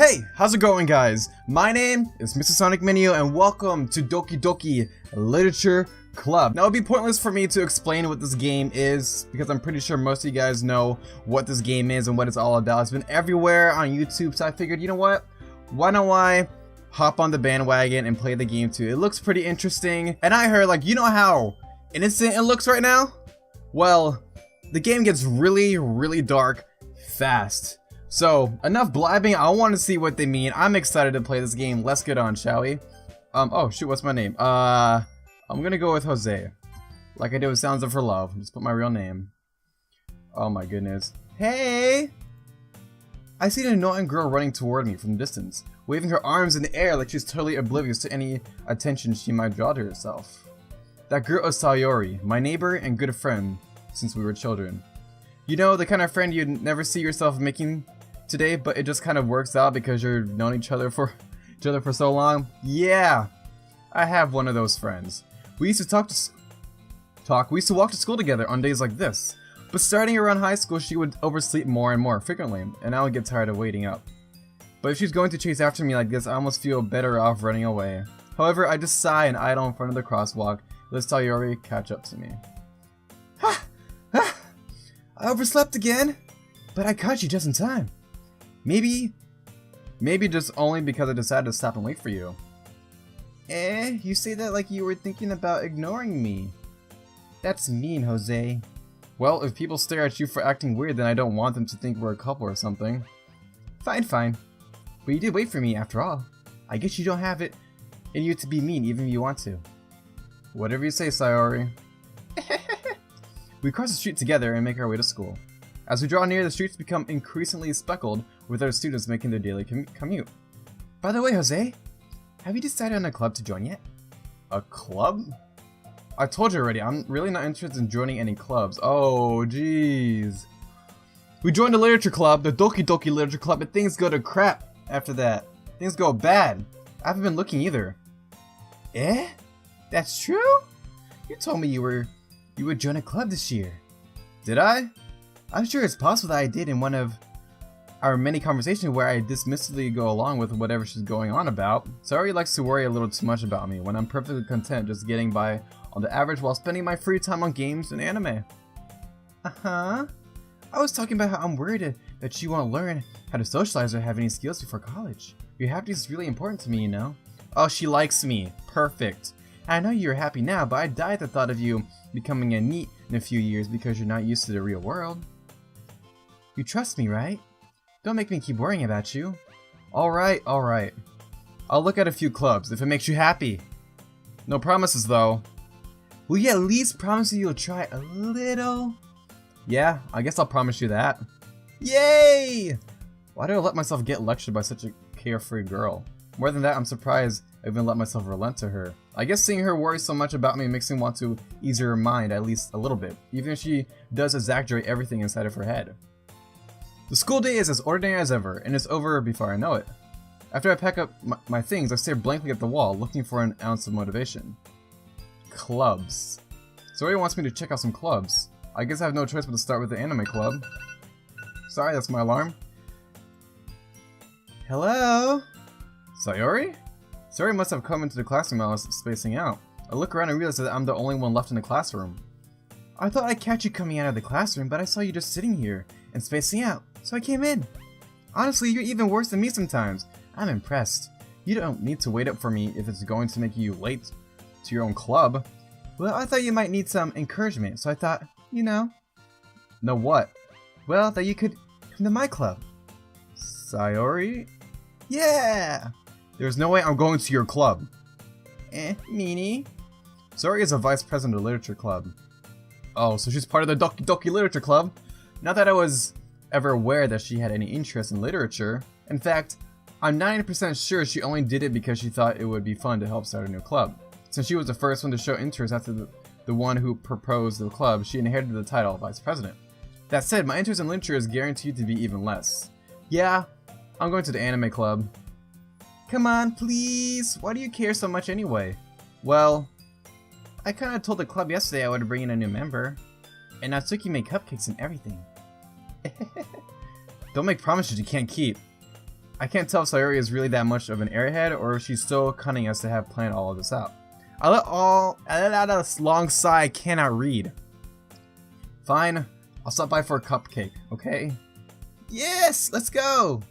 Hey, how's it going, guys? My name is MrSonicManu and welcome to Doki Doki Literature Club. Now, it'd be pointless for me to explain what this game is because I'm pretty sure most of you guys know what this game is and what it's all about. It's been everywhere on YouTube, so I figured, you know what? Why don't I hop on the bandwagon and play the game too? It looks pretty interesting, and I heard, like, you know how innocent it looks right now? Well, the game gets really dark fast. So, enough blabbing, I want to see what they mean. I'm excited to play this game. Let's get on, shall we? Oh shoot, what's my name? I'm gonna go with Jose. Like I did with Sounds of Her Love. Just put my real name. Oh my goodness. Hey! I see an annoying girl running toward me from the distance, waving her arms in the air like she's totally oblivious to any attention she might draw to herself. That girl is Sayori, my neighbor and good friend since we were children. You know, the kind of friend you'd never see yourself making today, but it just kind of works out because you've known each other for so long. Yeah, I have one of those friends. We used to We used to walk to school together on days like this. But starting around high school, she would oversleep more and more frequently, and I would get tired of waiting up. But if she's going to chase after me like this, I almost feel better off running away. However, I just sigh and idle in front of the crosswalk. Let Sayori catch up to me. I overslept again, but I caught you just in time. Maybe just only because I decided to stop and wait for you. You say that like you were thinking about ignoring me. That's mean, Jose. Well, if people stare at you for acting weird, then I don't want them to think we're a couple or something. Fine. But you did wait for me after all. I guess you don't have it in you to be mean even if you want to. Whatever you say, Sayori. We cross the street together and make our way to school. As we draw near, the streets become increasingly speckled with other students making their daily commute. By the way, Jose, have you decided on a club to join yet? A club? I told you already, I'm really not interested in joining any clubs. Oh, jeez. We joined the literature club, the Doki Doki Literature Club, and things go to crap after that. Things go bad. I haven't been looking either. That's true? You told me you would join a club this year. Did I? I'm sure it's possible that I did in one of our many conversations where I dismissively go along with whatever she's going on about. Sayori likes to worry a little too much about me when I'm perfectly content just getting by on the average while spending my free time on games and anime. I was talking about how I'm worried that you won't learn how to socialize or have any skills before college. Your happiness is really important to me, you know? Oh, she likes me. Perfect. I know you're happy now, but I die at the thought of you becoming a NEET in a few years because you're not used to the real world. You trust me, right? Don't make me keep worrying about you. Alright. I'll look at a few clubs if it makes you happy. No promises, though. Will you at least promise you'll try a little? Yeah, I guess I'll promise you that. Yay! Why did I let myself get lectured by such a carefree girl? More than that, I'm surprised I even let myself relent to her. I guess seeing her worry so much about me makes me want to ease her mind at least a little bit, even if she does exaggerate everything inside of her head. The school day is as ordinary as ever, and it's over before I know it. After I pack up my things, I stare blankly at the wall, looking for an ounce of motivation. Clubs. Sayori wants me to check out some clubs. I guess I have no choice but to start with the anime club. Sorry, that's my alarm. Hello? Sayori? Sayori must have come into the classroom while I was spacing out. I look around and realize that I'm the only one left in the classroom. I thought I'd catch you coming out of the classroom, but I saw you just sitting here and spacing out, so I came in. Honestly, you're even worse than me sometimes. I'm impressed. You don't need to wait up for me if it's going to make you late to your own club. Well, I thought you might need some encouragement, so I thought, you know. Know what? Well, that you could come to my club. Sayori? Yeah! There's no way I'm going to your club. Meanie? Sayori is a vice president of the literature club. Oh, so she's part of the Doki Doki Literature Club? Not that I was ever aware that she had any interest in literature. In fact, I'm 90% sure she only did it because she thought it would be fun to help start a new club. Since she was the first one to show interest after the one who proposed the club, she inherited the title of vice president. That said, my interest in literature is guaranteed to be even less. Yeah, I'm going to the anime club. Come on, please. Why do you care so much anyway? Well, I kinda told the club yesterday I would bring in a new member. And Natsuki made cupcakes and everything. Don't make promises you can't keep. I can't tell if Sayori is really that much of an airhead or if she's so cunning as to have planned all of this out. I let out a long sigh I cannot read. Fine, I'll stop by for a cupcake, okay? Yes, let's go!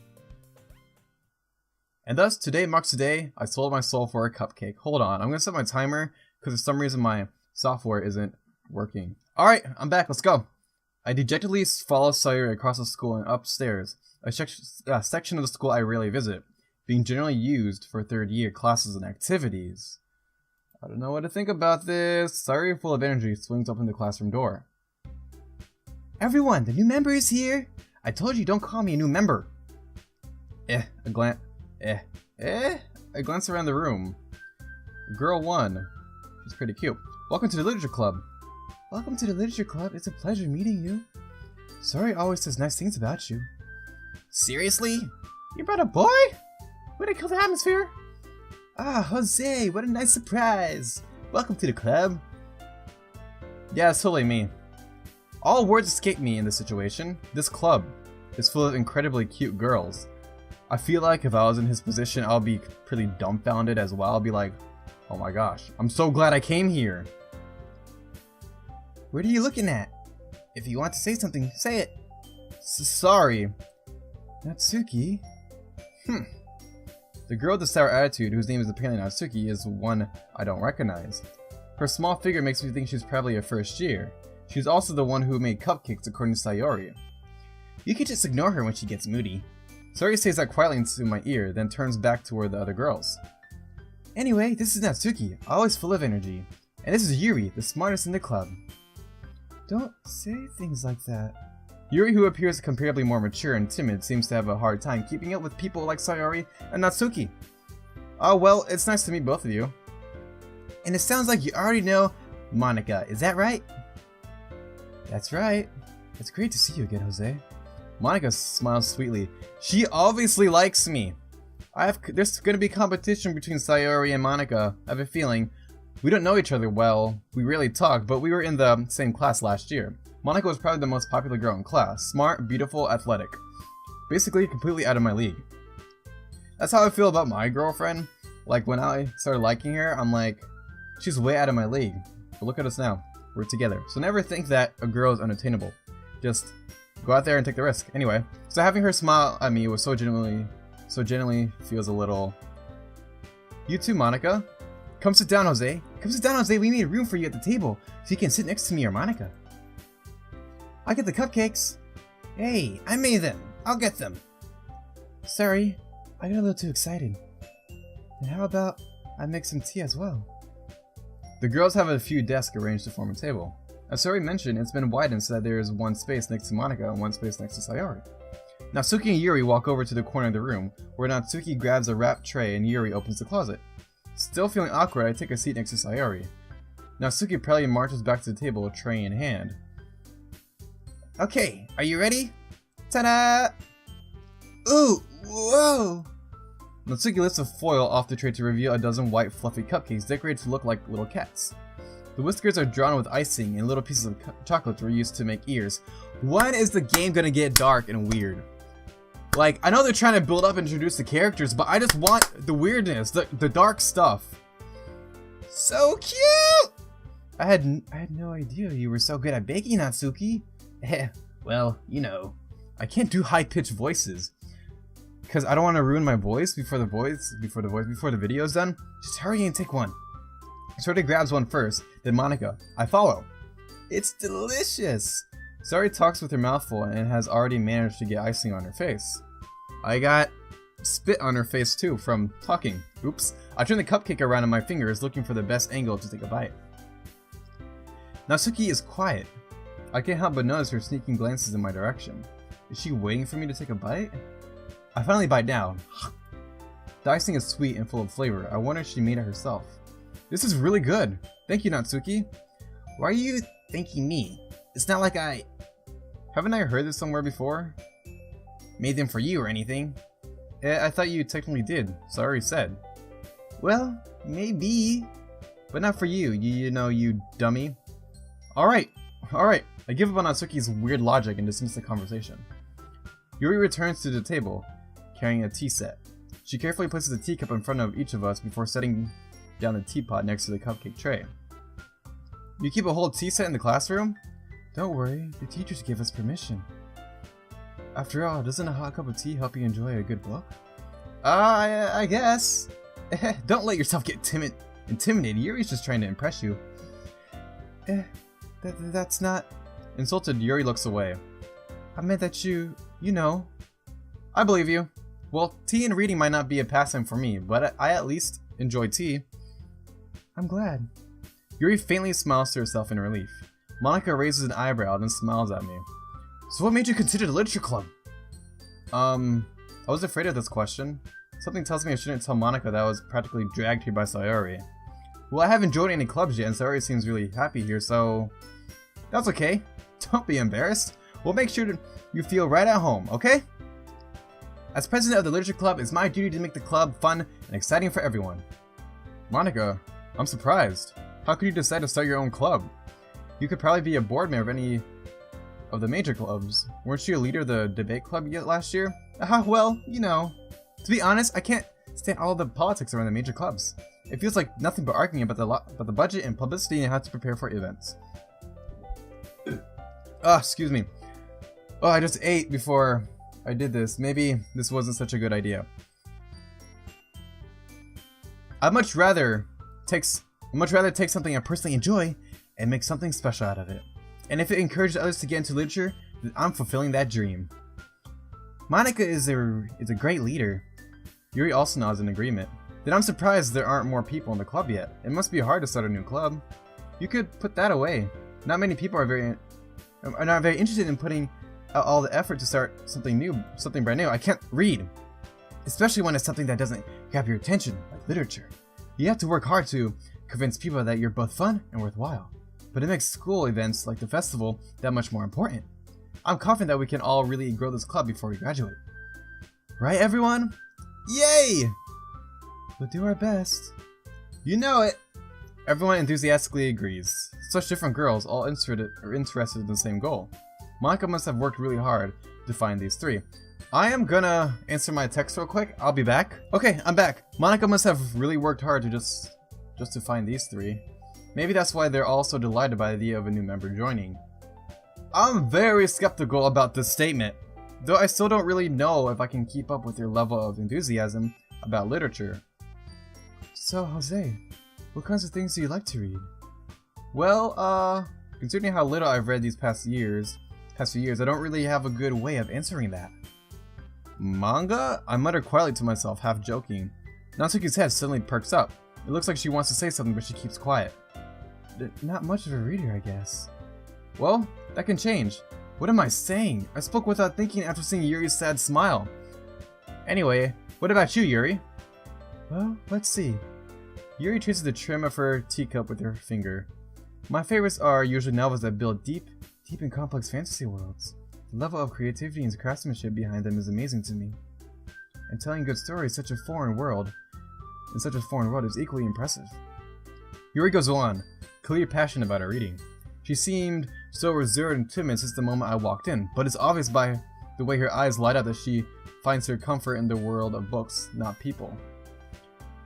And thus, today marks the day I sold my soul for a cupcake. Hold on, I'm gonna set my timer because for some reason my software isn't working. Alright, I'm back, let's go. I dejectedly follow Sayori across the school and upstairs, a section of the school I rarely visit, being generally used for third year classes and activities. I don't know what to think about this. Sayori, full of energy, swings open the classroom door. Everyone, the new member is here! I told you don't call me a new member! I glance around the room. Girl 1. She's pretty cute. Welcome to the Literature Club. Welcome to the Literature Club. It's a pleasure meeting you. Sayori always says nice things about you. Seriously? You brought a boy? Way to kill the atmosphere? Ah, Jose, what a nice surprise. Welcome to the club. Yeah, it's totally me. All words escape me in this situation. This club is full of incredibly cute girls. I feel like if I was in his position, I'll be pretty dumbfounded as well. I'll be like, oh my gosh, I'm so glad I came here. What are you looking at? If you want to say something, say it. Sorry. Natsuki? The girl with the sour attitude, whose name is apparently Natsuki, is one I don't recognize. Her small figure makes me think she's probably a first year. She's also the one who made cupcakes according to Sayori. You can just ignore her when she gets moody. Sayori says that quietly into my ear, then turns back toward the other girls. Anyway, this is Natsuki, always full of energy. And this is Yuri, the smartest in the club. Don't say things like that. Yuri, who appears comparably more mature and timid, seems to have a hard time keeping up with people like Sayori and Natsuki. Oh well, it's nice to meet both of you. And it sounds like you already know Monika, is that right? That's right. It's great to see you again, Jose. Monika smiles sweetly. She obviously likes me. There's gonna be competition between Sayori and Monika, I have a feeling. We don't know each other well, we rarely talk, but we were in the same class last year. Monika was probably the most popular girl in class. Smart, beautiful, athletic. Basically, completely out of my league. That's how I feel about my girlfriend. Like, when I started liking her, I'm like, she's way out of my league. But look at us now. We're together. So never think that a girl is unattainable. Just go out there and take the risk. Anyway, so having her smile at me was so genuinely feels a little... You too, Monika. Come sit down, Jose. Come sit down, Jose. We made room for you at the table, so you can sit next to me or Monika. I'll get the cupcakes. Hey, I made them. I'll get them. Sorry, I got a little too excited. And how about I make some tea as well? The girls have a few desks arranged to form a table. As Sayori mentioned, it's been widened so that there is one space next to Monika and one space next to Sayori. Natsuki and Yuri walk over to the corner of the room, where Natsuki grabs a wrapped tray and Yuri opens the closet. Still feeling awkward, I take a seat next to Sayori. Natsuki proudly marches back to the table, tray in hand. Okay, are you ready? Ta-da! Ooh, whoa! Natsuki lifts a foil off the tray to reveal a dozen white fluffy cupcakes decorated to look like little cats. The whiskers are drawn with icing and little pieces of chocolate were used to make ears. When is the game gonna get dark and weird? Like, I know they're trying to build up and introduce the characters, but I just want the weirdness, the dark stuff. So cute! I had no idea you were so good at baking, Natsuki. Well, you know, I can't do high-pitched voices. Because I don't want to ruin my voice before the video's done. Just hurry and take one. Sayori grabs one first, then Monika. I follow. It's delicious! Sayori talks with her mouth full and has already managed to get icing on her face. I got spit on her face too from talking. Oops. I turn the cupcake around in my fingers looking for the best angle to take a bite. Natsuki is quiet. I can't help but notice her sneaking glances in my direction. Is she waiting for me to take a bite? I finally bite down. The icing is sweet and full of flavor. I wonder if she made it herself. This is really good. Thank you, Natsuki. Why are you thanking me? It's not like haven't I heard this somewhere before? Made them for you or anything? I thought you technically did. Sorry said. Well, maybe. But not for you, you know, you dummy. Alright. I give up on Natsuki's weird logic and dismiss the conversation. Yuri returns to the table. carrying a tea set. She carefully places a teacup in front of each of us before setting down the teapot next to the cupcake tray. You keep a whole tea set in the classroom? Don't worry, the teachers give us permission. After all, doesn't a hot cup of tea help you enjoy a good book? I guess. Don't let yourself get intimidated. Yuri's just trying to impress you. That's not... Insulted, Yuri looks away. I meant that you know. I believe you. Well, tea and reading might not be a pastime for me, but I at least enjoy tea. I'm glad. Yuri faintly smiles to herself in relief. Monica raises an eyebrow and smiles at me. So what made you consider the literature club? I was afraid of this question. Something tells me I shouldn't tell Monica that I was practically dragged here by Sayori. Well, I haven't joined any clubs yet and Sayori seems really happy here, so... That's okay. Don't be embarrassed. We'll make sure you feel right at home, okay? As president of the literature club, it's my duty to make the club fun and exciting for everyone. Monica, I'm surprised. How could you decide to start your own club? You could probably be a board member of any of the major clubs. Weren't you a leader of the debate club yet last year? Well, you know. To be honest, I can't stand all the politics around the major clubs. It feels like nothing but arguing about the budget and publicity and how to prepare for events. Excuse me. Oh, I just ate before I did this. Maybe this wasn't such a good idea. I'd much rather take something I personally enjoy and make something special out of it. And if it encourages others to get into literature, then I'm fulfilling that dream. Monica is a great leader. Yuri also nods in agreement. Then I'm surprised there aren't more people in the club yet. It must be hard to start a new club. You could put that away. Not many people are not very interested in putting out all the effort to start something new, something brand new. I can't read. Especially when it's something that doesn't grab your attention, like literature. You have to work hard to convince people that you're both fun and worthwhile. But it makes school events like the festival that much more important. I'm confident that we can all really grow this club before we graduate. Right, everyone? Yay! We'll do our best. You know it! Everyone enthusiastically agrees. Such different girls, all interested in the same goal. Monica must have worked really hard to find these three. I am gonna answer my text real quick. I'll be back. Okay, I'm back. Monica must have really worked hard to just to find these three. Maybe that's why they're all so delighted by the idea of a new member joining. I'm very skeptical about this statement, though I still don't really know if I can keep up with your level of enthusiasm about literature. So, Jose, what kinds of things do you like to read? Well, considering how little I've read these past few years, I don't really have a good way of answering that. Manga? I muttered quietly to myself, half joking. Natsuki's head suddenly perks up. It looks like she wants to say something, but she keeps quiet. Not much of a reader, I guess. Well, that can change. What am I saying? I spoke without thinking after seeing Yuri's sad smile. Anyway, what about you, Yuri? Well, let's see. Yuri traces the trim of her teacup with her finger. My favorites are usually novels that build deep and complex fantasy worlds. The level of creativity and craftsmanship behind them is amazing to me. And telling good stories in such a foreign world is equally impressive. Yuri goes on, clearly passionate about her reading. She seemed so reserved and timid since the moment I walked in, but it's obvious by the way her eyes light up that she finds her comfort in the world of books, not people.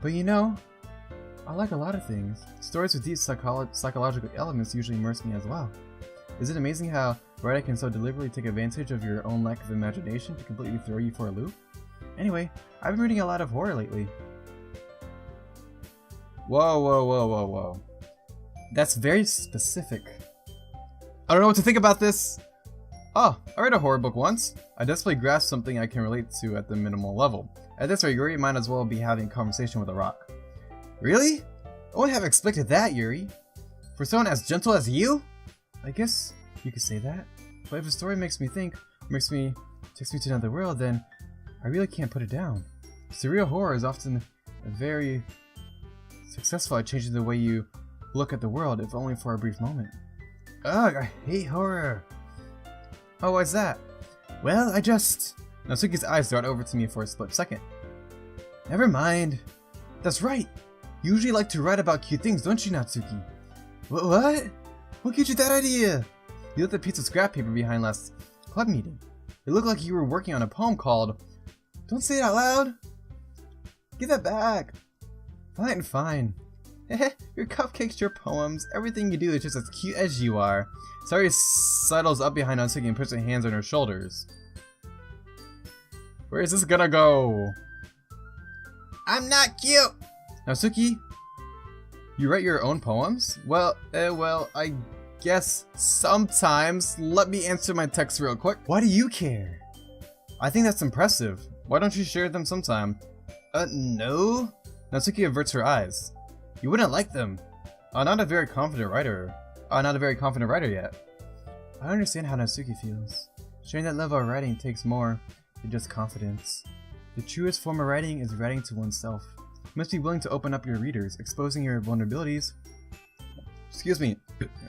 But you know, I like a lot of things. Stories with deep psychological elements usually immerse me as well. Is it amazing how writing can so deliberately take advantage of your own lack of imagination to completely throw you for a loop? Anyway, I've been reading a lot of horror lately. Whoa. That's very specific. I don't know what to think about this. Oh, I read a horror book once. I desperately grasped something I can relate to at the minimal level. At this rate, Yuri might as well be having a conversation with a rock. Really? I wouldn't have expected that, Yuri. For someone as gentle as you? I guess you could say that. But if a story makes me think, takes me to another world, then I really can't put it down. Surreal horror is often very successful at changing the way you look at the world, if only for a brief moment. Ugh, I hate horror. Oh, why's that? Well, Natsuki's eyes dart over to me for a split second. Never mind. That's right. You usually like to write about cute things, don't you, Natsuki? What? What gave you that idea? You left a piece of scrap paper behind last club meeting. It looked like you were working on a poem called Don't say it out loud! Give that back! Fine, fine. Your cupcakes, your poems, everything you do is just as cute as you are. Sayori sidles up behind Natsuki and puts her hands on her shoulders. Where is this gonna go? I'm not cute! Natsuki, you write your own poems? Well, I guess sometimes. Let me answer my text real quick. Why do you care? I think that's impressive. Why don't you share them sometime? No? Natsuki averts her eyes. You wouldn't like them. Not a very confident writer. Not a very confident writer yet. I understand how Natsuki feels. Sharing that level of writing takes more than just confidence. The truest form of writing is writing to oneself. You must be willing to open up your readers, exposing your vulnerabilities. Excuse me.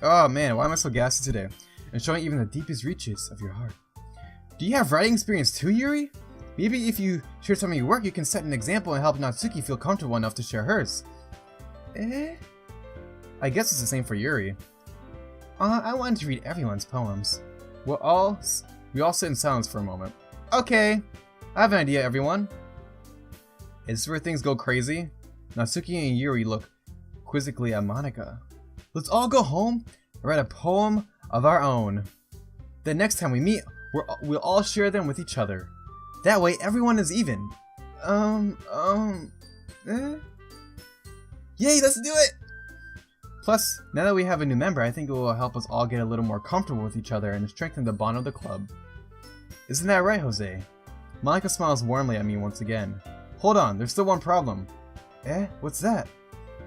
Oh man, why am I so gassy today? And showing even the deepest reaches of your heart. Do you have writing experience too, Yuri? Maybe if you share some of your work, you can set an example and help Natsuki feel comfortable enough to share hers. I guess it's the same for Yuri. I wanted to read everyone's poems. We all sit in silence for a moment. Okay, I have an idea, everyone. Is this where things go crazy? Natsuki and Yuri look quizzically at Monika. Let's all go home and write a poem of our own. Then next time we meet, we'll all share them with each other. That way everyone is even. Yay, let's do it! Plus, now that we have a new member, I think it will help us all get a little more comfortable with each other and strengthen the bond of the club. Isn't that right, Jose? Monika smiles warmly at me once again. Hold on, there's still one problem. What's that?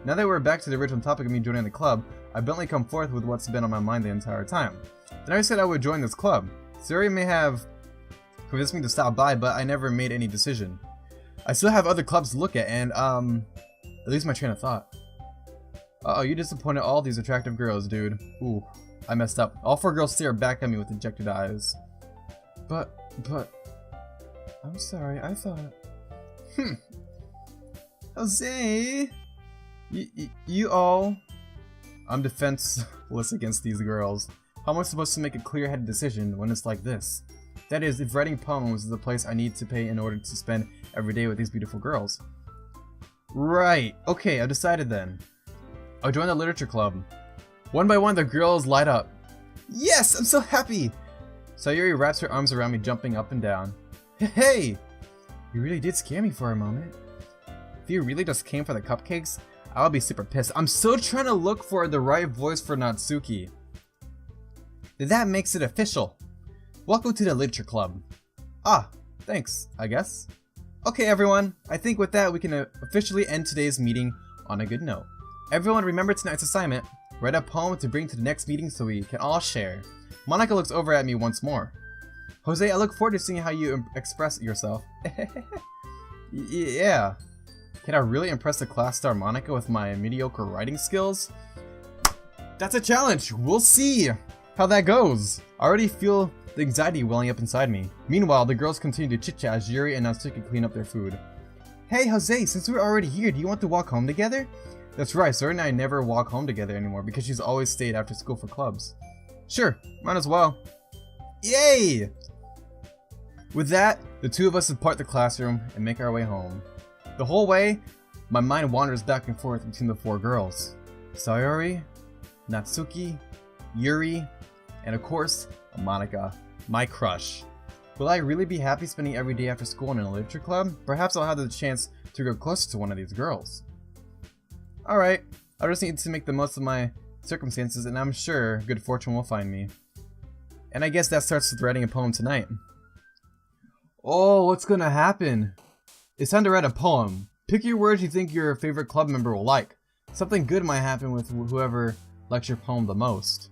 Now that we're back to the original topic of me joining the club, I bluntly come forth with what's been on my mind the entire time. Then I said I would join this club. Sayori may have convinced me to stop by, but I never made any decision. I still have other clubs to look at, and at least my train of thought. Uh-oh, you disappointed all these attractive girls, dude. Ooh, I messed up. All 4 girls stare back at me with dejected eyes. But, I'm sorry, I thought... Jose! You all... I'm defenseless against these girls. How am I supposed to make a clear-headed decision when it's like this? That is, if writing poems is the place I need to pay in order to spend every day with these beautiful girls. Right, okay, I've decided then. I'll join the literature club. One by one, the girls light up. Yes, I'm so happy! Sayori wraps her arms around me, jumping up and down. Hey! You really did scare me for a moment. If you really just came for the cupcakes, I'll be super pissed. I'm still trying to look for the right voice for Natsuki. That makes it official. Welcome to the literature club. Ah, thanks, I guess. Okay everyone, I think with that we can officially end today's meeting on a good note. Everyone remember tonight's assignment. Write a poem to bring to the next meeting so we can all share. Monika looks over at me once more. Jose, I look forward to seeing how you express yourself. Yeah. Can I really impress the class star Monika with my mediocre writing skills? That's a challenge! We'll see how that goes. I already feel the anxiety welling up inside me. Meanwhile, the girls continue to chit-chat as Yuri and Natsuki clean up their food. Hey Jose, since we're already here, do you want to walk home together? That's right, Sayori and I never walk home together anymore because she's always stayed after school for clubs. Sure, might as well. Yay! With that, the two of us depart the classroom and make our way home. The whole way, my mind wanders back and forth between the 4 girls. Sayori, Natsuki, Yuri, and of course, Monika, my crush. Will I really be happy spending every day after school in a literature club? Perhaps I'll have the chance to go closer to one of these girls. Alright, I just need to make the most of my circumstances and I'm sure good fortune will find me. And I guess that starts with writing a poem tonight. Oh, what's gonna happen? It's time to write a poem. Pick your words you think your favorite club member will like. Something good might happen with whoever likes your poem the most.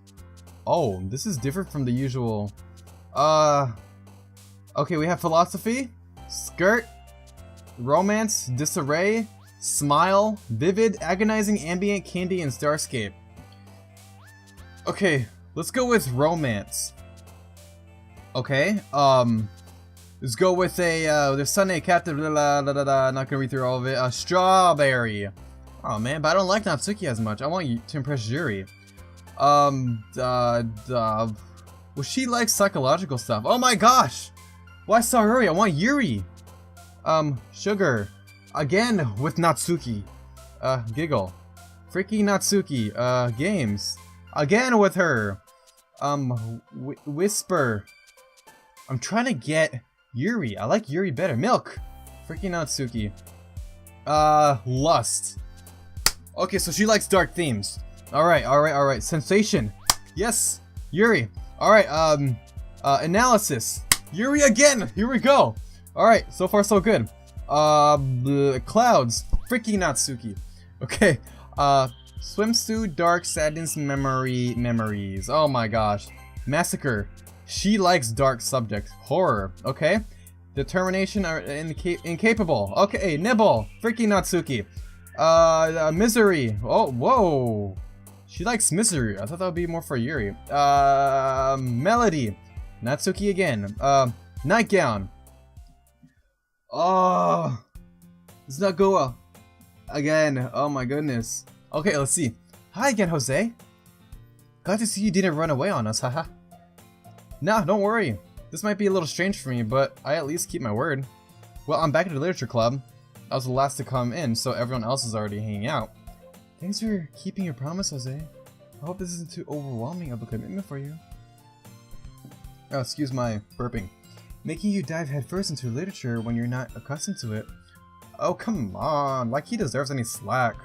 Oh, this is different from the usual. Okay, we have philosophy, skirt, romance, disarray, smile, vivid, agonizing, ambient, candy, and starscape. Okay, let's go with romance. Okay, let's go with a, there's Sunday Captain, not gonna read through all of it, strawberry. Oh man, but I don't like Natsuki as much. I want you to impress Yuri. Well, she likes psychological stuff. Oh my gosh! Why Sayori? I want Yuri! Sugar. Again with Natsuki. Giggle. Freaky Natsuki. Games. Again with her. Whisper. I'm trying to get Yuri. I like Yuri better. Milk. Freaky Natsuki. Lust. Okay, so she likes dark themes. Alright. Sensation. Yes. Yuri. Alright, analysis. Yuri again. Here we go. Alright, so far so good. Clouds. Freaky Natsuki. Okay. Swimsuit, dark sadness, memories. Oh my gosh. Massacre. She likes dark subjects. Horror. Okay. Determination or incapable. Okay. Nibble. Freaky Natsuki. Misery. Oh, whoa. She likes misery. I thought that would be more for Yuri. Melody. Natsuki again. Nightgown. Oh. It's not go well. Again. Oh my goodness. Okay, let's see. Hi again, Jose. Glad to see you didn't run away on us, haha. Nah, don't worry. This might be a little strange for me, but I at least keep my word. Well, I'm back at the literature club. I was the last to come in, so everyone else is already hanging out. Thanks for keeping your promise, Jose. I hope this isn't too overwhelming of a commitment for you. Oh, excuse my burping. Making you dive headfirst into literature when you're not accustomed to it. Oh, come on. Like he deserves any slack.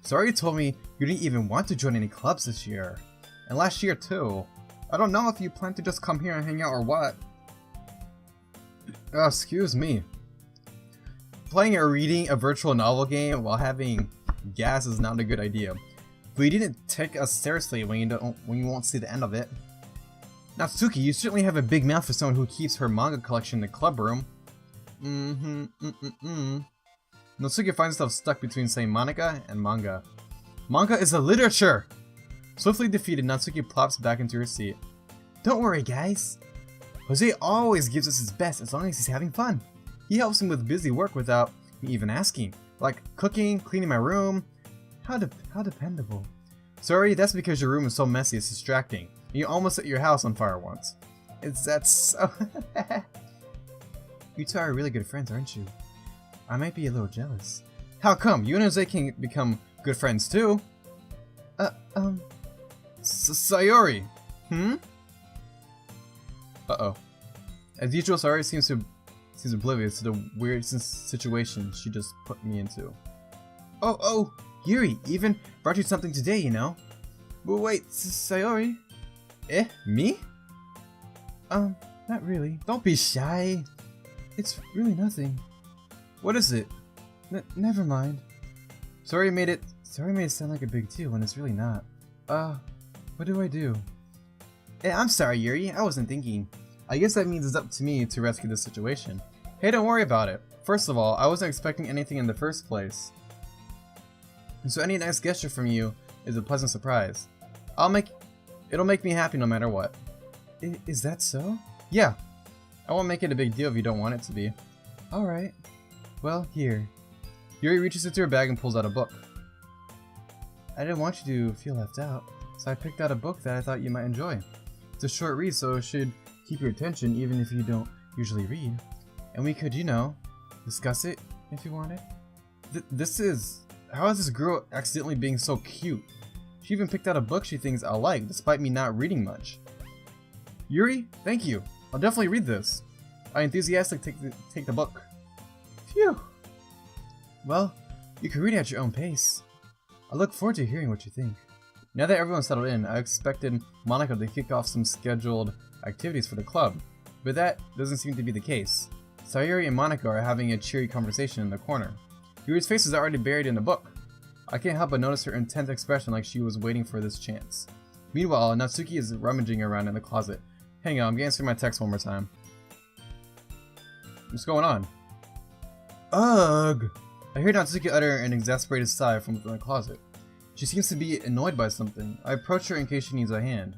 Sorry you told me you didn't even want to join any clubs this year. And last year too. I don't know if you plan to just come here and hang out or what. Oh, excuse me. Playing or reading a virtual novel game while having gas is not a good idea. But you didn't take us seriously when you won't see the end of it. Natsuki, you certainly have a big mouth for someone who keeps her manga collection in the club room. Natsuki finds herself stuck between saying Monica and manga. Manga is a literature! Swiftly defeated, Natsuki plops back into her seat. Don't worry, guys. Jose always gives us his best as long as he's having fun. He helps him with busy work without me even asking. Like cooking, cleaning my room. How dependable. Sorry, that's because your room is so messy it's distracting. You almost set your house on fire once. That's so... You two are really good friends, aren't you? I might be a little jealous. How come? You and Jose can become good friends too? Sayori. Uh-oh. As usual, Sayori seems oblivious to the weird situation she just put me into. Oh, Yuri even brought you something today, you know. But wait, Sayori? Me? Not really. Don't be shy. It's really nothing. What is it? Never mind. Sayori made it sound like a big deal when it's really not. What do I do? I'm sorry, Yuri. I wasn't thinking. I guess that means it's up to me to rescue this situation. Hey, don't worry about it. First of all, I wasn't expecting anything in the first place. So any nice gesture from you is a pleasant surprise. It'll make me happy no matter what. Is that so? Yeah. I won't make it a big deal if you don't want it to be. Alright. Well, here. Yuri reaches into her bag and pulls out a book. I didn't want you to feel left out, so I picked out a book that I thought you might enjoy. It's a short read, so it should keep your attention even if you don't usually read. And we could, discuss it if you wanted. How is this girl accidentally being so cute? She even picked out a book she thinks I'll like, despite me not reading much. Yuri, thank you. I'll definitely read this. I enthusiastically take the book. Phew. Well, you can read it at your own pace. I look forward to hearing what you think. Now that everyone's settled in, I expected Monica to kick off some scheduled activities for the club, but that doesn't seem to be the case. Sayori and Monica are having a cheery conversation in the corner. Yuri's face is already buried in the book. I can't help but notice her intense expression like she was waiting for this chance. Meanwhile, Natsuki is rummaging around in the closet. Hang on, I'm getting through my text one more time. What's going on? Ugh! I hear Natsuki utter an exasperated sigh from within the closet. She seems to be annoyed by something. I approach her in case she needs a hand.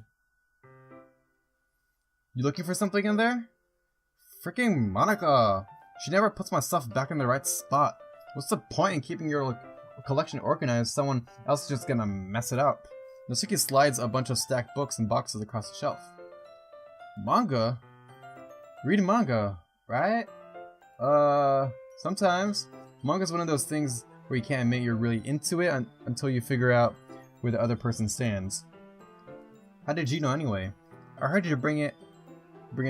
You looking for something in there? Freaking Monica! She never puts my stuff back in the right spot. What's the point in keeping your collection organized if someone else is just gonna mess it up? Natsuki slides a bunch of stacked books and boxes across the shelf. Manga? Read manga, right? Sometimes. Manga's one of those things where you can't admit you're really into it until you figure out where the other person stands. How did you know anyway? I heard you bring it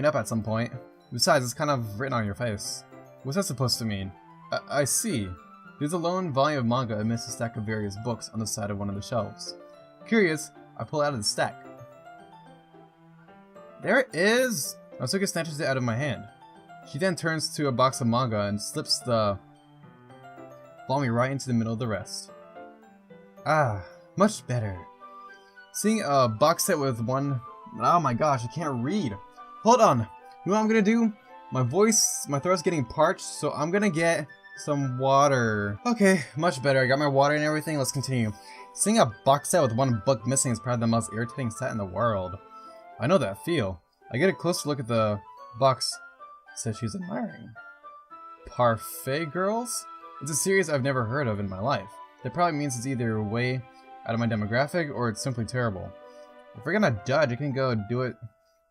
up at some point. Besides, it's kind of written on your face. What's that supposed to mean? I see. There's a lone volume of manga amidst a stack of various books on the side of one of the shelves. Curious, I pull it out of the stack. There it is! Natsuki snatches it out of my hand. She then turns to a box of manga and slips the volume right into the middle of the rest. Ah, much better. Seeing a box set with one... Oh my gosh, I can't read. Hold on. You know what I'm gonna do? My throat's getting parched, so I'm gonna get some water. Okay, much better. I got my water and everything. Let's continue. Seeing a box set with one book missing is probably the most irritating set in the world. I know that feel. I get a closer look at the box. Says she's admiring. Parfait Girls? It's a series I've never heard of in my life. That probably means it's either way out of my demographic or it's simply terrible. If we're gonna judge, you can go do it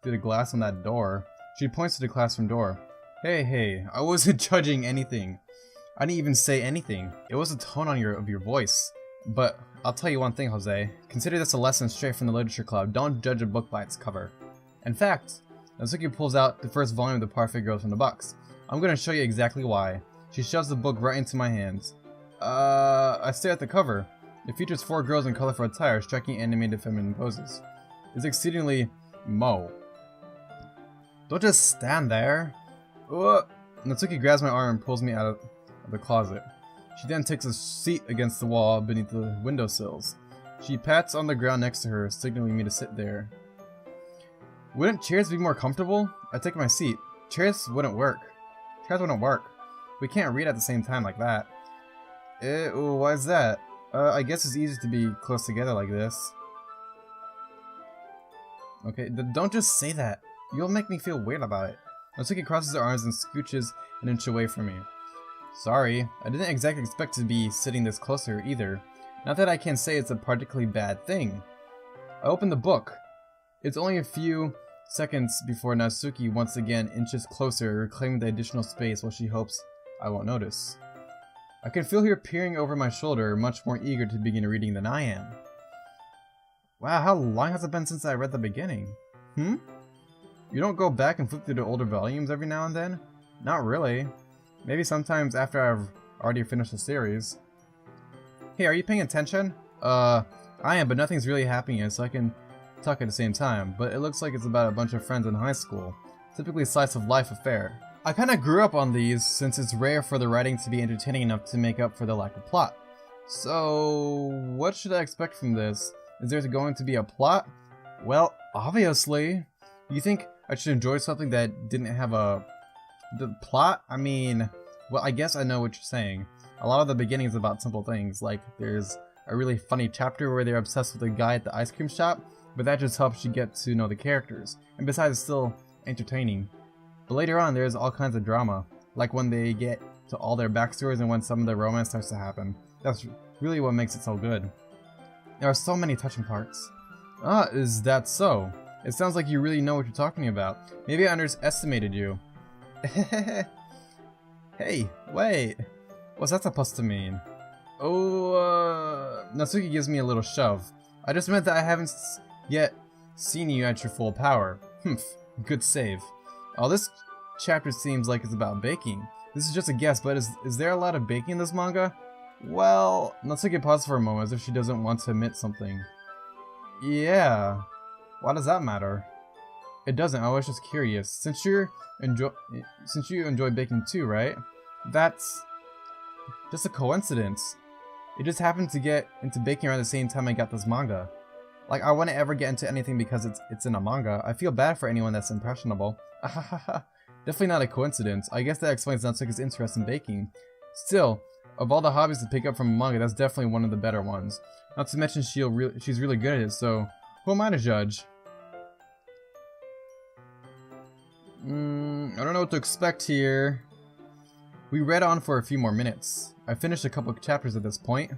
through the glass on that door. She points to the classroom door. Hey, I wasn't judging anything. I didn't even say anything. It was the tone of your voice. But I'll tell you one thing, Jose. Consider this a lesson straight from the Literature Club. Don't judge a book by its cover. In fact, Natsuki pulls out the first volume of the Parfait Girls from the box. I'm gonna show you exactly why. She shoves the book right into my hands. I stare at the cover. It features 4 girls in colorful attire, striking animated feminine poses. It's exceedingly mo. Don't just stand there. Natsuki grabs my arm and pulls me out of the closet. She then takes a seat against the wall beneath the windowsills. She pats on the ground next to her, signaling me to sit there. Wouldn't chairs be more comfortable? I take my seat. Chairs wouldn't work. We can't read at the same time like that. Why is that? I guess it's easy to be close together like this. Okay, don't just say that. You'll make me feel weird about it. Natsuki crosses her arms and scooches an inch away from me. Sorry, I didn't exactly expect to be sitting this close to her either. Not that I can say it's a particularly bad thing. I open the book. It's only a few seconds before Natsuki once again inches closer, reclaiming the additional space while she hopes I won't notice. I can feel her peering over my shoulder, much more eager to begin reading than I am. Wow, how long has it been since I read the beginning? You don't go back and flip through the older volumes every now and then? Not really. Maybe sometimes after I've already finished the series. Hey, are you paying attention? I am, but nothing's really happening yet, so I can talk at the same time. But it looks like it's about a bunch of friends in high school. Typically a slice of life affair. I kinda grew up on these, since it's rare for the writing to be entertaining enough to make up for the lack of plot. So, what should I expect from this? Is there going to be a plot? Well, obviously. You think I should enjoy something that didn't have the plot? I mean, well, I guess I know what you're saying. A lot of the beginning is about simple things, like there's a really funny chapter where they're obsessed with the guy at the ice cream shop, but that just helps you get to know the characters. And besides, it's still entertaining. But later on, there's all kinds of drama, like when they get to all their backstories and when some of the romance starts to happen. That's really what makes it so good. There are so many touching parts. Is that so? It sounds like you really know what you're talking about. Maybe I underestimated you. Hey, wait. What's that supposed to mean? Natsuki gives me a little shove. I just meant that I haven't yet seen you at your full power. Good save. Oh, this chapter seems like it's about baking. This is just a guess, but is there a lot of baking in this manga? Well, Natsuki pauses for a moment as if she doesn't want to admit something. Yeah. Why does that matter? It doesn't, I was just curious. Since you enjoy baking too, right? That's just a coincidence. It just happened to get into baking around the same time I got this manga. Like, I wouldn't ever get into anything because it's in a manga. I feel bad for anyone that's impressionable. Definitely not a coincidence. I guess that explains Natsuki's interest in baking. Still, of all the hobbies to pick up from a manga, that's definitely one of the better ones. Not to mention she's really good at it, so who am I to judge? I don't know what to expect here. We read on for a few more minutes. I finished a couple of chapters at this point.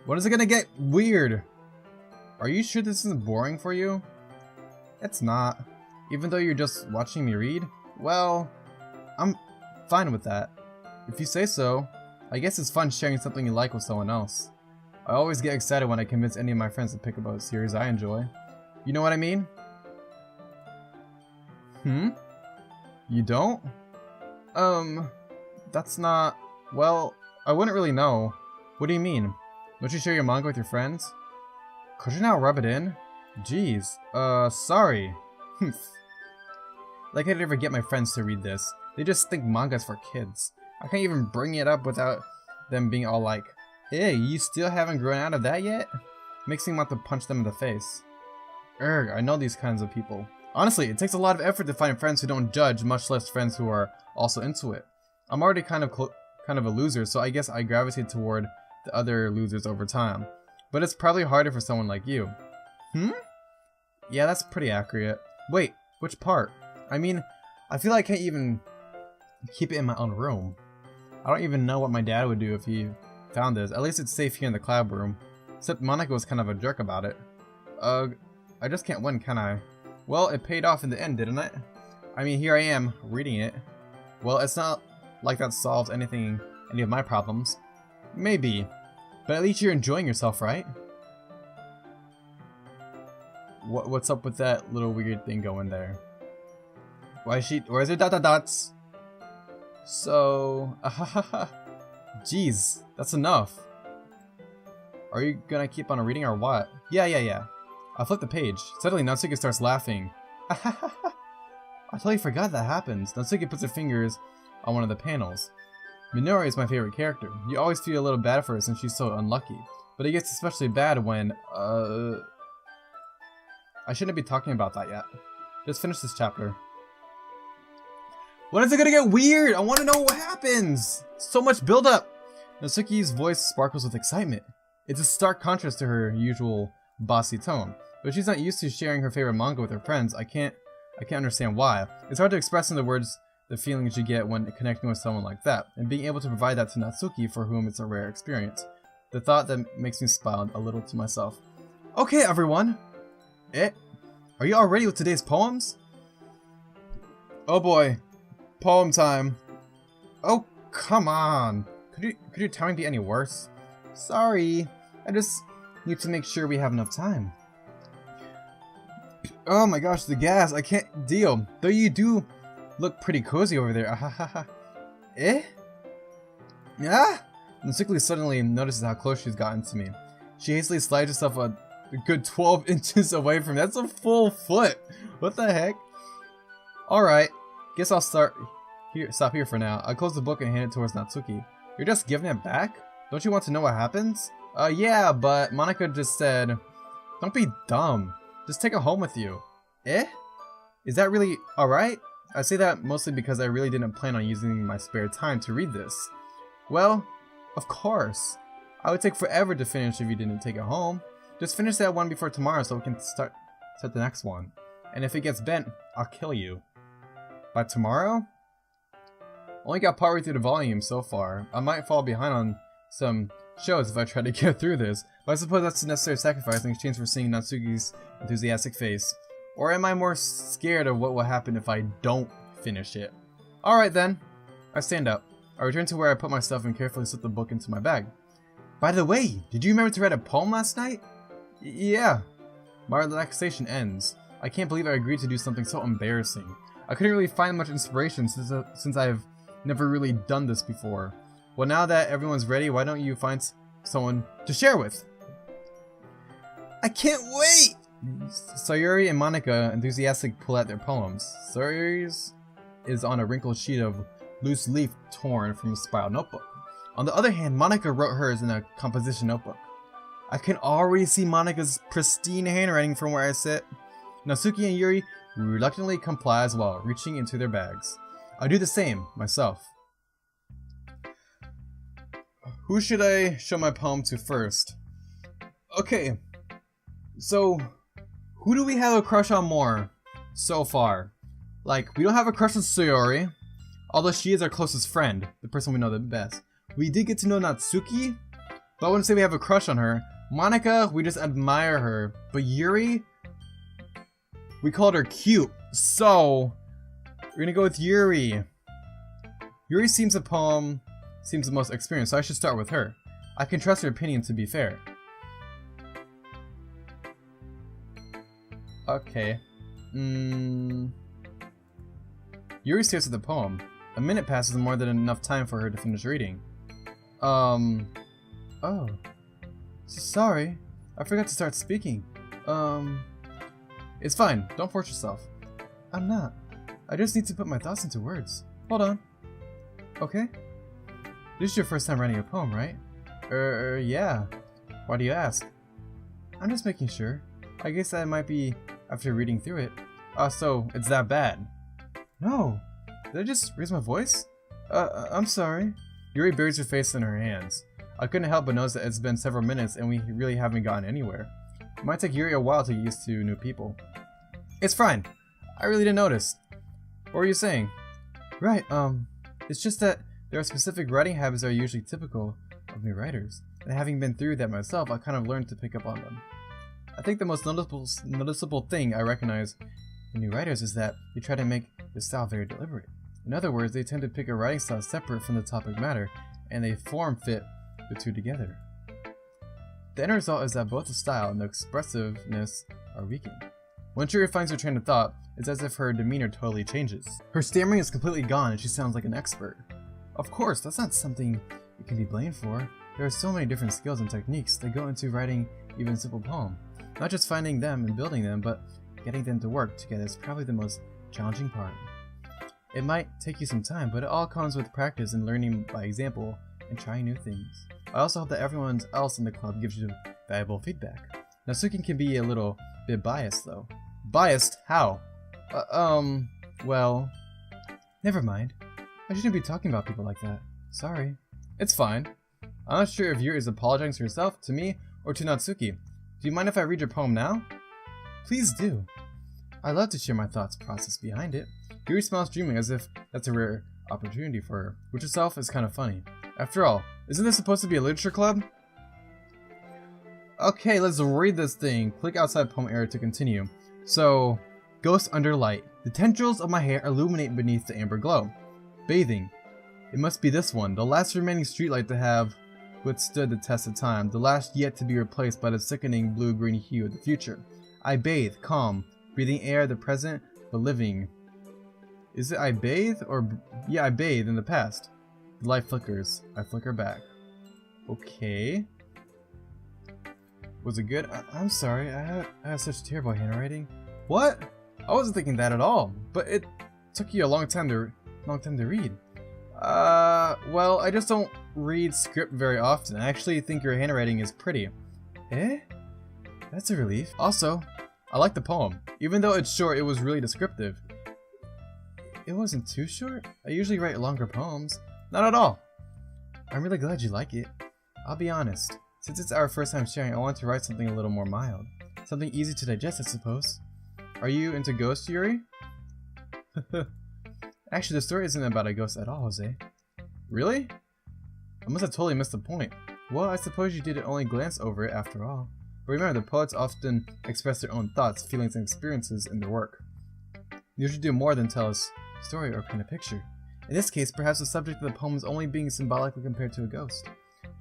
When is it gonna get weird? Are you sure this isn't boring for you? It's not. Even though you're just watching me read? Well, I'm fine with that. If you say so, I guess it's fun sharing something you like with someone else. I always get excited when I convince any of my friends to pick up a series I enjoy. You know what I mean? You don't? That's not... Well, I wouldn't really know. What do you mean? Don't you share your manga with your friends? Could you not rub it in? Jeez, sorry. Like I'd ever get my friends to read this. They just think manga's for kids. I can't even bring it up without them being all like, "Hey, you still haven't grown out of that yet?" Makes me want to punch them in the face. I know these kinds of people. Honestly, it takes a lot of effort to find friends who don't judge, much less friends who are also into it. I'm already kind of a loser, so I guess I gravitate toward the other losers over time. But it's probably harder for someone like you. Yeah, that's pretty accurate. Wait, which part? I mean, I feel like I can't even keep it in my own room. I don't even know what my dad would do if he found this. At least it's safe here in the club room. Except Monica was kind of a jerk about it. I just can't win, can I? Well, it paid off in the end, didn't it? I mean, here I am, reading it. Well, it's not like that solves any of my problems. Maybe. But at least you're enjoying yourself, right? What's up with that little weird thing going there? Why is there dots? So, jeez, that's enough. Are you gonna keep on reading or what? Yeah. I'll flip the page. Suddenly, Natsuki starts laughing. I totally forgot that happens. Natsuki puts her fingers on one of the panels. Minori is my favorite character. You always feel a little bad for her since she's so unlucky. But it gets especially bad when, I shouldn't be talking about that yet. Just finish this chapter. When is it gonna get weird? I want to know what happens! So much build-up! Natsuki's voice sparkles with excitement. It's a stark contrast to her usual bossy tone. But she's not used to sharing her favorite manga with her friends. I can't understand why. It's hard to express in the words the feelings you get when connecting with someone like that, and being able to provide that to Natsuki, for whom it's a rare experience. The thought that makes me smile a little to myself. Okay, everyone! Are you all ready with today's poems? Oh boy. Poem time. Oh, come on. Could your timing be any worse? Sorry. I just need to make sure we have enough time. Oh my gosh, the gas. I can't deal. Though you do look pretty cozy over there. Yeah? Natsuki suddenly notices how close she's gotten to me. She hastily slides herself a good 12 inches away from me. That's a full foot. What the heck? Alright. Guess I'll stop here for now. I'll close the book and hand it towards Natsuki. You're just giving it back? Don't you want to know what happens? Yeah, but Monica just said... Don't be dumb. Just take it home with you. Is that really alright? I say that mostly because I really didn't plan on using my spare time to read this. Well, of course. I would take forever to finish if you didn't take it home. Just finish that one before tomorrow so we can start the next one. And if it gets bent, I'll kill you. By tomorrow? Only got partway through the volume so far. I might fall behind on some shows if I try to get through this, but I suppose that's a necessary sacrifice in exchange for seeing Natsuki's enthusiastic face. Or am I more scared of what will happen if I don't finish it? Alright then. I stand up. I return to where I put my stuff and carefully slip the book into my bag. By the way, did you remember to write a poem last night? Yeah. My relaxation ends. I can't believe I agreed to do something so embarrassing. I couldn't really find much inspiration since I've never really done this before. Well, now that everyone's ready, why don't you find someone to share with? I can't wait! Sayuri and Monica enthusiastically pull out their poems. Sayuri's is on a wrinkled sheet of loose leaf torn from a spiral notebook. On the other hand, Monica wrote hers in a composition notebook. I can already see Monica's pristine handwriting from where I sit. Natsuki and Yuri reluctantly comply as well, reaching into their bags. I do the same, myself. Who should I show my poem to first? Okay, so who do we have a crush on more so far? Like, we don't have a crush on Sayori, although she is our closest friend, the person we know the best. We did get to know Natsuki, but I wouldn't say we have a crush on her. Monica, we just admire her, but Yuri, we called her cute, so we're gonna go with Yuri. Yuri seems the most experienced, so I should start with her. I can trust her opinion to be fair. Okay. Yuri stares at the poem. A minute passes, more than enough time for her to finish reading. Oh. Sorry. I forgot to start speaking. It's fine. Don't force yourself. I'm not. I just need to put my thoughts into words. Hold on. Okay. This is your first time writing a poem, right? Yeah. Why do you ask? I'm just making sure. I guess that might be after reading through it. So it's that bad? No. Did I just raise my voice? I'm sorry. Yuri buries her face in her hands. I couldn't help but notice that it's been several minutes and we really haven't gotten anywhere. It might take Yuri a while to get used to new people. It's fine. I really didn't notice. What were you saying? Right, it's just that there are specific writing habits that are usually typical of new writers. And having been through that myself, I kind of learned to pick up on them. I think the most noticeable thing I recognize in new writers is that they try to make the style very deliberate. In other words, they tend to pick a writing style separate from the topic matter, and they form fit the two together. The end result is that both the style and the expressiveness are weakened. Once Yuri finds her train of thought, it's as if her demeanor totally changes. Her stammering is completely gone and she sounds like an expert. Of course, that's not something you can be blamed for. There are so many different skills and techniques that go into writing even a simple poem. Not just finding them and building them, but getting them to work together is probably the most challenging part. It might take you some time, but it all comes with practice and learning by example and trying new things. I also hope that everyone else in the club gives you valuable feedback. Natsuki can be a little bit biased though. Biased? How? Well... Never mind. I shouldn't be talking about people like that. Sorry. It's fine. I'm not sure if Yuri is apologizing to herself, to me, or to Natsuki. Do you mind if I read your poem now? Please do. I love to share my thoughts process behind it. Yuri smiles dreaming as if that's a rare opportunity for her, which itself is kind of funny. After all, isn't this supposed to be a literature club? Okay, let's read this thing. Click outside poem area to continue. So, ghost under light. The tendrils of my hair illuminate beneath the amber glow. Bathing. It must be this one, the last remaining streetlight to have withstood the test of time, the last yet to be replaced by the sickening blue-green hue of the future. I bathe, calm, breathing air, the present, but living. Is it I bathe, or... Yeah, I bathe in the past. The light flickers. I flicker back. Okay. Was it good? I'm sorry, I have such terrible handwriting. What? I wasn't thinking that at all, but it took you a long time to read. Well, I just don't read script very often. I actually think your handwriting is pretty. Eh? That's a relief. Also, I like the poem. Even though it's short, it was really descriptive. It wasn't too short? I usually write longer poems. Not at all. I'm really glad you like it. I'll be honest. Since it's our first time sharing, I want to write something a little more mild. Something easy to digest, I suppose. Are you into ghosts, Yuri? Actually, the story isn't about a ghost at all, Jose. Really? I must have totally missed the point. Well, I suppose you didn't only glance over it after all. But remember, the poets often express their own thoughts, feelings, and experiences in their work. You should do more than tell us a story or paint a picture. In this case, perhaps the subject of the poem is only being symbolically compared to a ghost,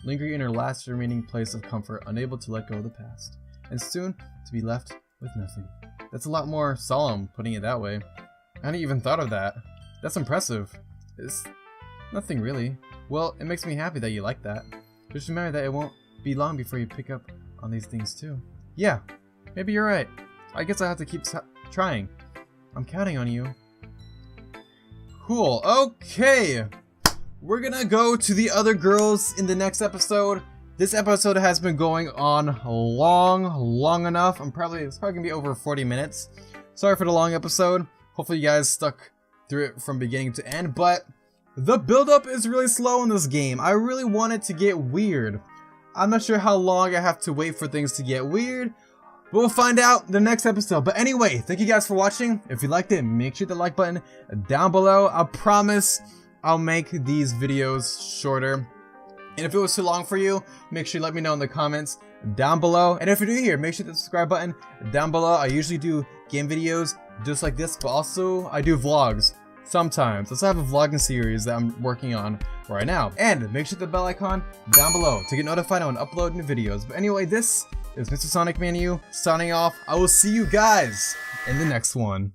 lingering in her last remaining place of comfort, unable to let go of the past, and soon to be left with nothing. That's a lot more solemn, putting it that way. I hadn't even thought of that. That's impressive. It's nothing really. Well, it makes me happy that you like that. Just remember that it won't be long before you pick up on these things too. Yeah, maybe you're right. I guess I have to keep trying. I'm counting on you. Cool, okay! We're gonna go to the other girls in the next episode. This episode has been going on long enough. It's probably gonna be over 40 minutes. Sorry for the long episode. Hopefully you guys stuck through it from beginning to end, but the build-up is really slow in this game. I really want it to get weird. I'm not sure how long I have to wait for things to get weird, but we'll find out the next episode. But anyway, thank you guys for watching. If you liked it, make sure to hit the like button down below. I promise I'll make these videos shorter. And if it was too long for you, make sure you let me know in the comments down below. And if you're new here, make sure to hit the subscribe button down below. I usually do game videos just like this, but also I do vlogs. sometimes. I also have a vlogging series that I'm working on right now. And make sure to hit the bell icon down below to get notified when I upload new videos. But anyway, this is MrSonicManu signing off. I will see you guys in the next one.